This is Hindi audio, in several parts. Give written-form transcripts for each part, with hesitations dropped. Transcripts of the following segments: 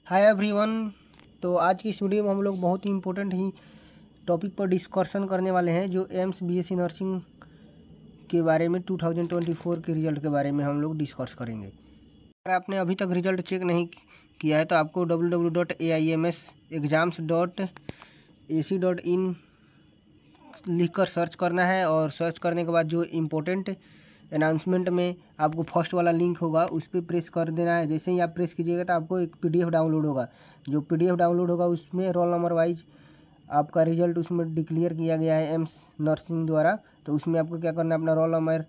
Hi everyone. तो आज की इस वीडियो में हम लोग बहुत ही इम्पोर्टेंट ही टॉपिक पर डिस्कशन करने वाले हैं, जो एम्स बीएससी नर्सिंग के बारे में 2024 के रिजल्ट के बारे में हम लोग डिस्कस करेंगे। अगर आपने अभी तक रिजल्ट चेक नहीं किया है तो आपको www.aimsexams.ac.in लिखकर सर्च करना है, और सर्च करने के बाद जो इम्पोर्टेंट अनाउंसमेंट में आपको फर्स्ट वाला लिंक होगा उस पर प्रेस कर देना है। जैसे ही आप प्रेस कीजिएगा तो आपको एक पीडीएफ डाउनलोड होगा। जो पीडीएफ डाउनलोड होगा उसमें रोल नंबर वाइज आपका रिजल्ट उसमें डिक्लेयर किया गया है एम्स नर्सिंग द्वारा। तो उसमें आपको क्या करना है, अपना रोल नंबर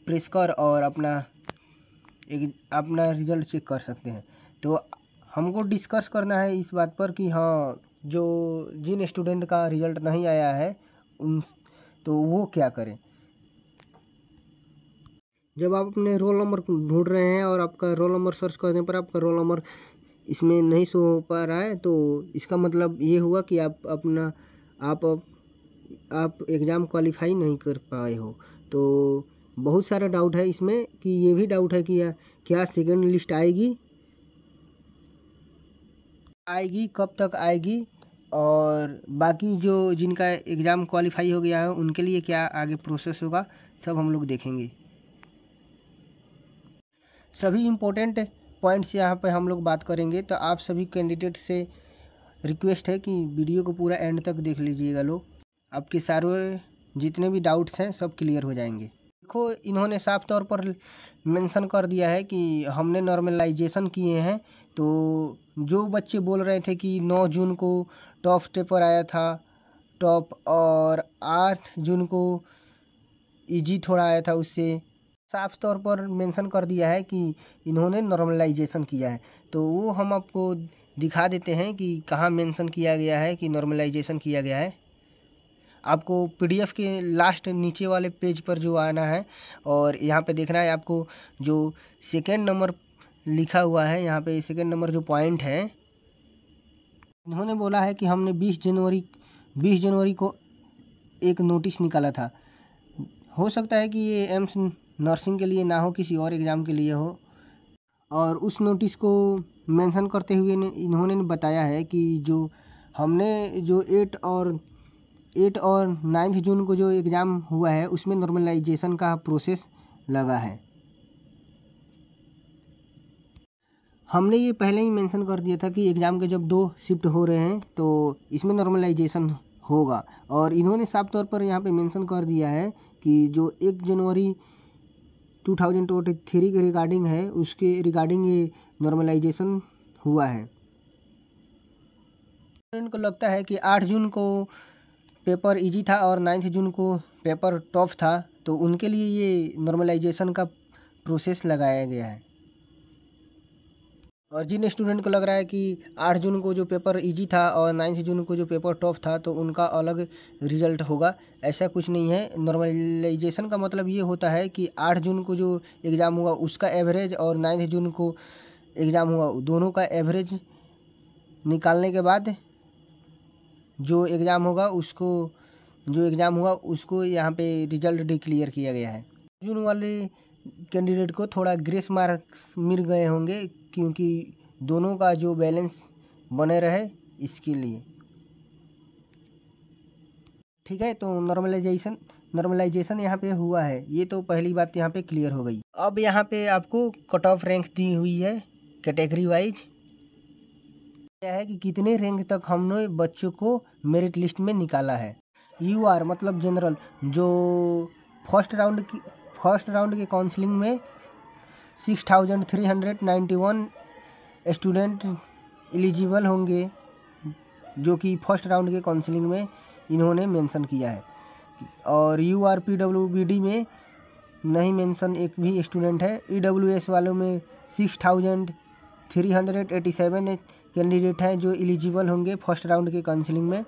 प्रेस कर और अपना रिजल्ट चेक कर सकते हैं। तो हमको डिस्कस करना है इस बात पर कि हाँ, जो जिन स्टूडेंट का रिजल्ट नहीं आया है उन तो वो क्या करें। जब आप अपने रोल नंबर ढूंढ रहे हैं और आपका रोल नंबर सर्च करने पर आपका रोल नंबर इसमें नहीं शो हो पा रहा है, तो इसका मतलब ये हुआ कि आप एग्ज़ाम क्वालिफाई नहीं कर पाए हो। तो बहुत सारा डाउट है इसमें, कि ये भी डाउट है कि क्या सेकेंड लिस्ट आएगी, कब तक आएगी, और बाकी जो जिनका एग्ज़ाम क्वालिफाई हो गया है उनके लिए क्या आगे प्रोसेस होगा, सब हम लोग देखेंगे। सभी इम्पोर्टेंट पॉइंट्स यहाँ पे हम लोग बात करेंगे। तो आप सभी कैंडिडेट से रिक्वेस्ट है कि वीडियो को पूरा एंड तक देख लीजिएगा लोग। आपके सारे जितने भी डाउट्स हैं सब क्लियर हो जाएंगे। देखो, इन्होंने साफ तौर पर मेंशन कर दिया है कि हमने नॉर्मलाइजेशन किए हैं। तो जो बच्चे बोल रहे थे कि 9 जून को टॉप पेपर आया था टॉप, और 8 जून को इजी थोड़ा आया था, उससे साफ तौर पर मेंशन कर दिया है कि इन्होंने नॉर्मलाइजेशन किया है। तो वो हम आपको दिखा देते हैं कि कहाँ मेंशन किया गया है कि नॉर्मलाइजेशन किया गया है। आपको पीडीएफ के लास्ट नीचे वाले पेज पर जो आना है, और यहाँ पे देखना है आपको जो सेकेंड नंबर लिखा हुआ है, यहाँ पे सेकेंड नंबर जो पॉइंट है, इन्होंने बोला है कि हमने 20 जनवरी को एक नोटिस निकाला था। हो सकता है कि ये एम्स नर्सिंग के लिए ना हो, किसी और एग्ज़ाम के लिए हो। और उस नोटिस को मेंशन करते हुए इन्होंने बताया है कि जो हमने जो 8 और 9 जून को जो एग्ज़ाम हुआ है उसमें नॉर्मलाइजेशन का प्रोसेस लगा है। हमने ये पहले ही मेंशन कर दिया था कि एग्ज़ाम के जब 2 शिफ्ट हो रहे हैं तो इसमें नॉर्मलाइजेशन होगा। और इन्होंने साफ तौर पर यहाँ पे मेंशन कर दिया है कि जो 1 जनवरी 2023 के रिगार्डिंग है, उसके रिगार्डिंग ये नॉर्मलाइजेशन हुआ है। स्टूडेंट को लगता है कि 8 जून को पेपर इजी था और 9 जून को पेपर टफ था, तो उनके लिए ये नॉर्मलाइजेशन का प्रोसेस लगाया गया है। और जिन स्टूडेंट को लग रहा है कि 8 जून को जो पेपर इजी था और 9 जून को जो पेपर टफ था तो उनका अलग रिजल्ट होगा, ऐसा कुछ नहीं है। नॉर्मलाइजेशन का मतलब ये होता है कि 8 जून को जो एग्ज़ाम हुआ उसका एवरेज और 9 जून को एग्ज़ाम हुआ दोनों का एवरेज निकालने के बाद जो एग्ज़ाम हुआ उसको यहाँ पे रिजल्ट डिक्लेयर किया गया है। जून वाले कैंडिडेट को थोड़ा ग्रेस मार्क्स मिल गए होंगे, क्योंकि दोनों का जो बैलेंस बने रहे इसके लिए। ठीक है, तो नॉर्मलाइजेशन यहाँ पे हुआ है, ये तो पहली बात यहाँ पे क्लियर हो गई। अब यहाँ पे आपको कट ऑफ रैंक दी हुई है कैटेगरी वाइज। क्या है कि कितने रैंक तक हमने बच्चों को मेरिट लिस्ट में निकाला है। यूआर मतलब जनरल, जो फर्स्ट राउंड के काउंसलिंग में 6391 स्टूडेंट एलिजिबल होंगे, जो कि फर्स्ट राउंड के काउंसलिंग में इन्होंने मेंशन किया है। और URPWBD में नहीं मेंशन एक भी स्टूडेंट है। EWS वालों में 6387 कैंडिडेट हैं जो एलिजिबल होंगे फर्स्ट राउंड के काउंसलिंग में।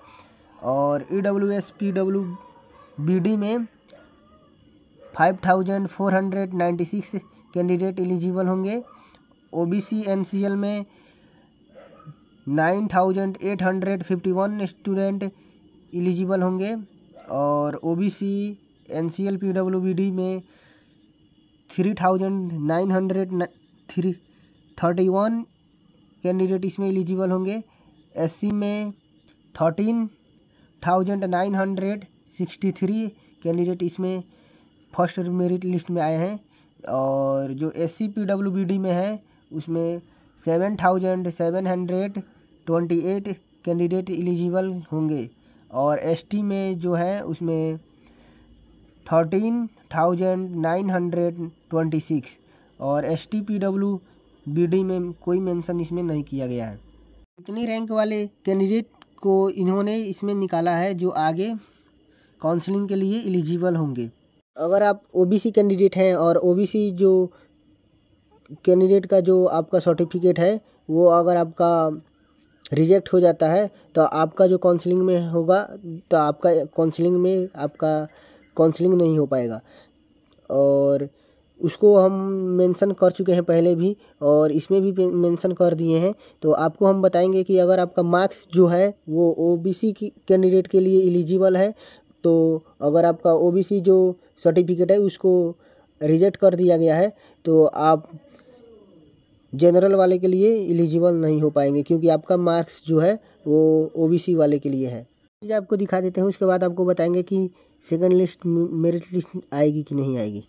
और EWS PWBD में 5496 कैंडिडेट एलिजिबल होंगे। OBC NCL में 9851 स्टूडेंट एलिजिबल होंगे। और OBC NCL PWBD में 3931 कैंडिडेट इसमें एलिजिबल होंगे। SC में 13,963 कैंडिडेट इसमें फर्स्ट मेरिट लिस्ट में आए हैं। और जो SC PWBD में है उसमें 7,728 कैंडिडेट एलिजिबल होंगे। और ST में जो है उसमें 13,926 और ST PWBD में कोई मेंशन इसमें नहीं किया गया है। इतनी रैंक वाले कैंडिडेट को इन्होंने इसमें निकाला है जो आगे काउंसलिंग के लिए एलिजिबल होंगे। अगर आप OBC कैंडिडेट हैं और OBC जो कैंडिडेट का जो आपका सर्टिफिकेट है वो अगर आपका रिजेक्ट हो जाता है तो आपका जो काउंसलिंग में होगा तो आपका काउंसलिंग नहीं हो पाएगा। और उसको हम मेंशन कर चुके हैं पहले भी और इसमें भी मेंशन कर दिए हैं। तो आपको हम बताएंगे कि अगर आपका मार्क्स जो है वो OBC की कैंडिडेट के लिए एलिजिबल है तो अगर आपका OBC जो सर्टिफिकेट है उसको रिजेक्ट कर दिया गया है तो आप जनरल वाले के लिए एलिजिबल नहीं हो पाएंगे क्योंकि आपका मार्क्स जो है वो OBC वाले के लिए है। चीज़ आपको दिखा देते हैं, उसके बाद आपको बताएंगे कि सेकंड लिस्ट मेरिट लिस्ट आएगी कि नहीं आएगी।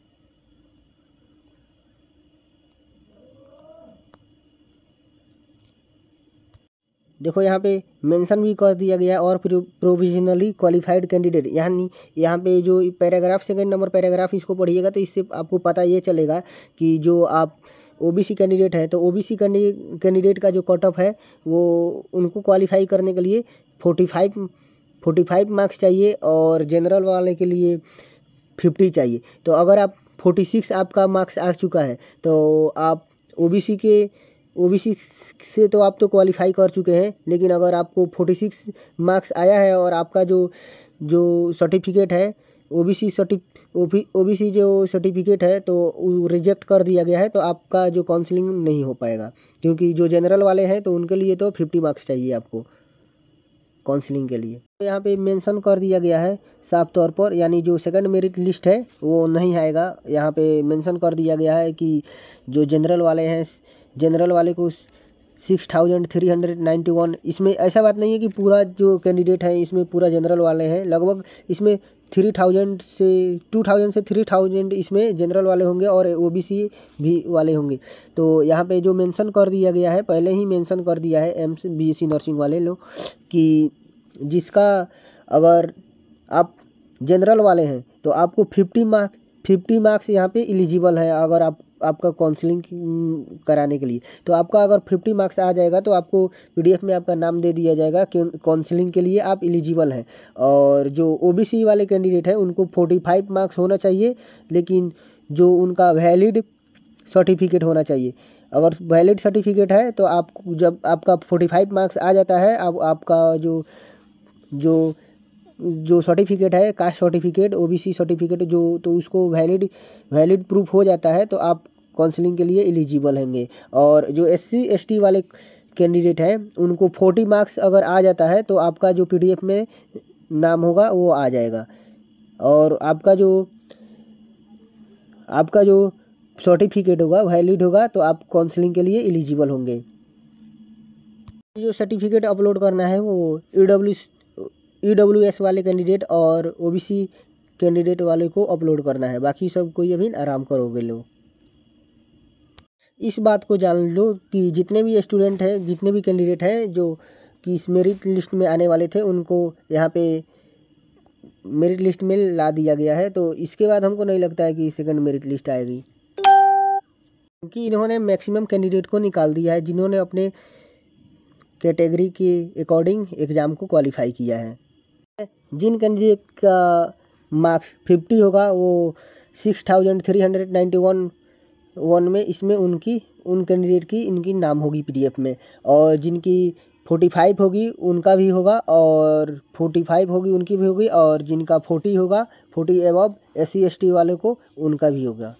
देखो यहाँ पे मेंशन भी कर दिया गया और प्रोविजनली क्वालिफाइड कैंडिडेट, यानी यहाँ पे जो पैराग्राफ सेकंड नंबर पैराग्राफ इसको पढ़िएगा तो इससे आपको पता ये चलेगा कि जो आप OBC कैंडिडेट है तो OBC कैंडिडेट का जो कट ऑफ है वो उनको क्वालिफाई करने के लिए 45 मार्क्स चाहिए और जनरल वाले के लिए 50 चाहिए। तो अगर आप 46 आपका मार्क्स आ चुका है तो आप OBC से तो आप तो क्वालिफाई कर चुके हैं, लेकिन अगर आपको 46 मार्क्स आया है और आपका जो सर्टिफिकेट है OBC जो सर्टिफिकेट है तो रिजेक्ट कर दिया गया है तो आपका जो काउंसलिंग नहीं हो पाएगा क्योंकि जो जनरल वाले हैं तो उनके लिए तो 50 मार्क्स चाहिए आपको काउंसलिंग के लिए। तो यहाँ पे मेंशन कर दिया गया है साफ तौर पर, यानी जो सेकंड मेरिट लिस्ट है वो नहीं आएगा। यहाँ पे मेंशन कर दिया गया है कि जो जनरल वाले हैं जनरल वाले को 6,391, इसमें ऐसा बात नहीं है कि पूरा जो कैंडिडेट है इसमें पूरा जनरल वाले हैं, लगभग इसमें 2,000 से 3,000 इसमें जनरल वाले होंगे और OBC भी वाले होंगे। तो यहाँ पे जो मेंशन कर दिया गया है, पहले ही मेंशन कर दिया है एम्स BSc नर्सिंग वाले लोग कि जिसका अगर आप जनरल वाले हैं तो आपको 50 मार्क्स यहाँ पे एलिजिबल है। अगर आपका काउंसलिंग कराने के लिए तो आपका अगर 50 मार्क्स आ जाएगा तो आपको PDF में आपका नाम दे दिया जाएगा कि काउंसलिंग के लिए आप एलिजिबल हैं। और जो OBC वाले कैंडिडेट हैं उनको 45 मार्क्स होना चाहिए, लेकिन जो उनका वैलिड सर्टिफिकेट होना चाहिए। अगर वैलिड सर्टिफिकेट है तो आप जब आपका 45 मार्क्स आ जाता है अब आपका जो सर्टिफिकेट है कास्ट सर्टिफिकेट OBC सर्टिफिकेट जो तो उसको वैलिड प्रूफ हो जाता है तो आप काउंसलिंग के लिए एलिजिबल होंगे। और जो SC ST वाले कैंडिडेट हैं उनको 40 मार्क्स अगर आ जाता है तो आपका जो PDF में नाम होगा वो आ जाएगा और आपका जो सर्टिफिकेट होगा वैलिड होगा तो आप काउंसलिंग के लिए एलिजिबल होंगे। जो सर्टिफिकेट अपलोड करना है वो EWS वाले कैंडिडेट और OBC कैंडिडेट वाले को अपलोड करना है, बाकी सब कोई अभी आराम करोगे लो। इस बात को जान लो कि जितने भी स्टूडेंट हैं जितने भी कैंडिडेट हैं जो कि इस मेरिट लिस्ट में आने वाले थे उनको यहाँ पे मेरिट लिस्ट में ला दिया गया है। तो इसके बाद हमको नहीं लगता है कि सेकंड मेरिट लिस्ट आएगी क्योंकि इन्होंने मैक्सिमम कैंडिडेट को निकाल दिया है जिन्होंने अपने कैटेगरी के अकॉर्डिंग एग्ज़ाम को क्वालिफाई किया है। जिन कैंडिडेट का मार्क्स 50 होगा वो 6,391 में इसमें उन कैंडिडेट की इनकी नाम होगी PDF में, और जिनकी 45 होगी उनका भी होगा और 45 होगी उनकी भी होगी, और जिनका 40 होगा 40 एबव SC ST वाले को उनका भी होगा।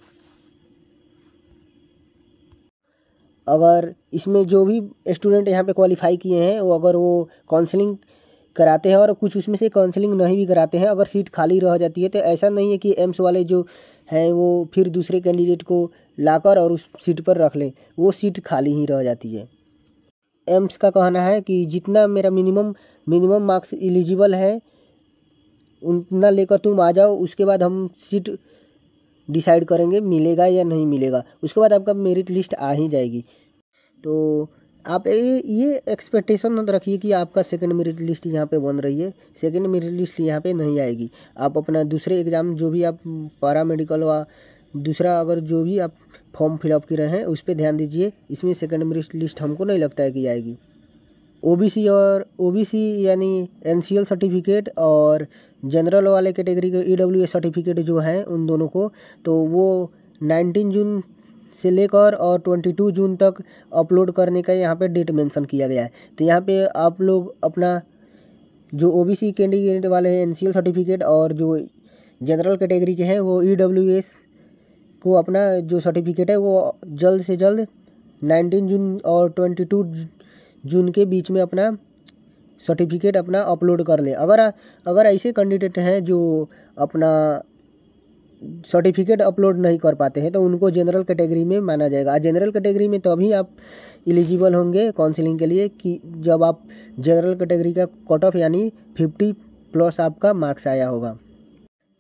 अगर इसमें जो भी स्टूडेंट यहाँ पे क्वालिफाई किए हैं वो अगर वो काउंसलिंग कराते हैं और कुछ उसमें से काउंसलिंग नहीं भी कराते हैं, अगर सीट खाली रह जाती है तो ऐसा नहीं है कि एम्स वाले जो हैं वो फिर दूसरे कैंडिडेट को लाकर और उस सीट पर रख लें, वो सीट खाली ही रह जाती है। एम्स का कहना है कि जितना मेरा मिनिमम मार्क्स एलिजिबल है उतना लेकर तुम आ जाओ, उसके बाद हम सीट डिसाइड करेंगे मिलेगा या नहीं मिलेगा। उसके बाद आपका मेरिट लिस्ट आ ही जाएगी। तो आप ये एक्सपेक्टेशन रखिए कि आपका सेकंड मेरिट लिस्ट यहाँ पे बन रही है, सेकंड मेरिट लिस्ट यहाँ पे नहीं आएगी। आप अपना दूसरे एग्ज़ाम जो भी आप पैरा मेडिकल व दूसरा अगर जो भी आप फॉर्म फिलअप कर रहे हैं उस पर ध्यान दीजिए। इसमें सेकंड मेरिट लिस्ट हमको नहीं लगता है कि आएगी। ओबीसी यानी एनसीएल सर्टिफिकेट और जनरल वाले कैटेगरी के ईडब्ल्यूएस सर्टिफिकेट जो हैं उन दोनों को, तो वो 19 जून से लेकर और 22 जून तक अपलोड करने का यहाँ पे डेट मेंशन किया गया है। तो यहाँ पे आप लोग अपना जो ओबीसी कैंडिडेट वाले हैं एनसीएल सर्टिफिकेट और जो जनरल कैटेगरी के हैं वो ईडब्ल्यूएस को अपना जो सर्टिफिकेट है वो जल्द से जल्द 19 जून और 22 जून के बीच में अपना सर्टिफिकेट अपना अपलोड कर ले। अगर ऐसे कैंडिडेट हैं जो अपना सर्टिफिकेट अपलोड नहीं कर पाते हैं तो उनको जनरल कैटेगरी में माना जाएगा। जनरल कैटेगरी में तभी आप एलिजिबल होंगे काउंसलिंग के लिए कि जब आप जनरल कैटेगरी का कट ऑफ यानी 50+ आपका मार्क्स आया होगा।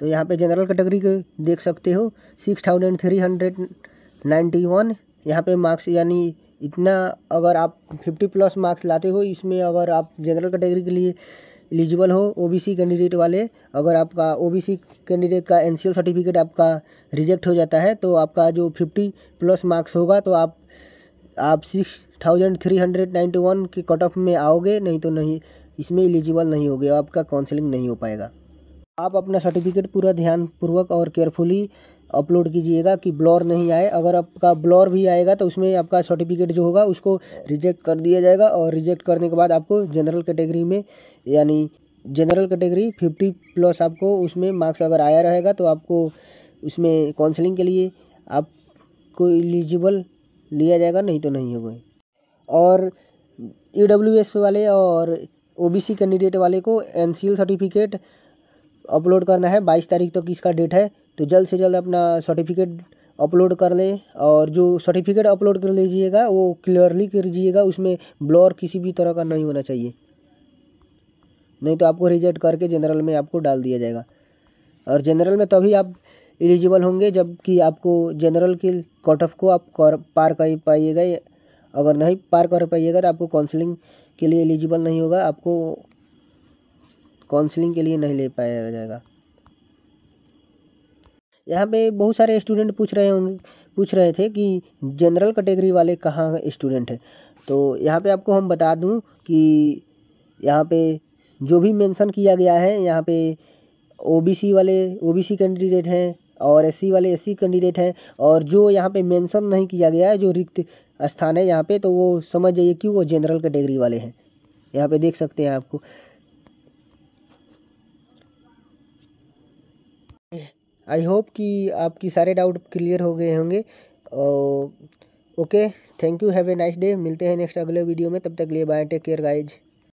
तो यहाँ पे जनरल कैटेगरी के देख सकते हो 6391 यहाँ पे मार्क्स, यानी इतना अगर आप 50+ मार्क्स लाते हो इसमें, अगर आप जनरल कैटेगरी के लिए एलिजिबल हो ओबीसी कैंडिडेट वाले, अगर आपका ओबीसी कैंडिडेट का एनसीएल सर्टिफिकेट आपका रिजेक्ट हो जाता है तो आपका जो 50+ मार्क्स होगा तो आप 6391 के कट ऑफ में आओगे, नहीं तो नहीं, इसमें एलिजिबल नहीं होगे, आपका काउंसलिंग नहीं हो पाएगा। आप अपना सर्टिफिकेट पूरा ध्यानपूर्वक और केयरफुली अपलोड कीजिएगा कि ब्लर नहीं आए। अगर आपका ब्लर भी आएगा तो उसमें आपका सर्टिफिकेट जो होगा उसको रिजेक्ट कर दिया जाएगा, और रिजेक्ट करने के बाद आपको जनरल कैटेगरी में यानी जनरल कैटेगरी 50+ आपको उसमें मार्क्स अगर आया रहेगा तो आपको उसमें काउंसलिंग के लिए आपको एलिजिबल लिया जाएगा, नहीं तो नहीं होगा। और ईडब्ल्यूएस वाले और ओबीसी कैंडिडेट वाले को एनसीएल सर्टिफिकेट अपलोड करना है, 22 तारीख तक इसका डेट है। तो जल्द से जल्द अपना सर्टिफिकेट अपलोड कर ले, और जो सर्टिफिकेट अपलोड कर लीजिएगा वो क्लियरली कीजिएगा, उसमें ब्लर किसी भी तरह का नहीं होना चाहिए, नहीं तो आपको रिजेक्ट करके जनरल में आपको डाल दिया जाएगा। और जनरल में तभी आप एलिजिबल होंगे जबकि आपको जनरल के कट ऑफ को आप पार कर पाइएगा। अगर नहीं पार कर पाइएगा तो आपको काउंसलिंग के लिए एलिजिबल नहीं होगा, आपको काउंसलिंग के लिए नहीं ले पाया जाएगा। यहाँ पे बहुत सारे स्टूडेंट पूछ रहे थे कि जनरल कैटेगरी वाले कहाँ स्टूडेंट हैं। तो यहाँ पे आपको हम बता दूँ कि यहाँ पे जो भी मेंशन किया गया है, यहाँ पे ओबीसी वाले ओबीसी कैंडिडेट हैं और एससी वाले एससी कैंडिडेट हैं, और जो यहाँ पे मेंशन नहीं किया गया है जो रिक्त स्थान है यहाँ पे, तो वो समझ जाइए कि वो जनरल कैटेगरी वाले हैं। यहाँ पे देख सकते हैं आपको। आई होप कि आपकी सारे डाउट क्लियर हो गए होंगे। Okay, thank you, have a nice day. मिलते हैं नेक्स्ट अगले वीडियो में, तब तक के लिए बाय, टेक केयर गाइज।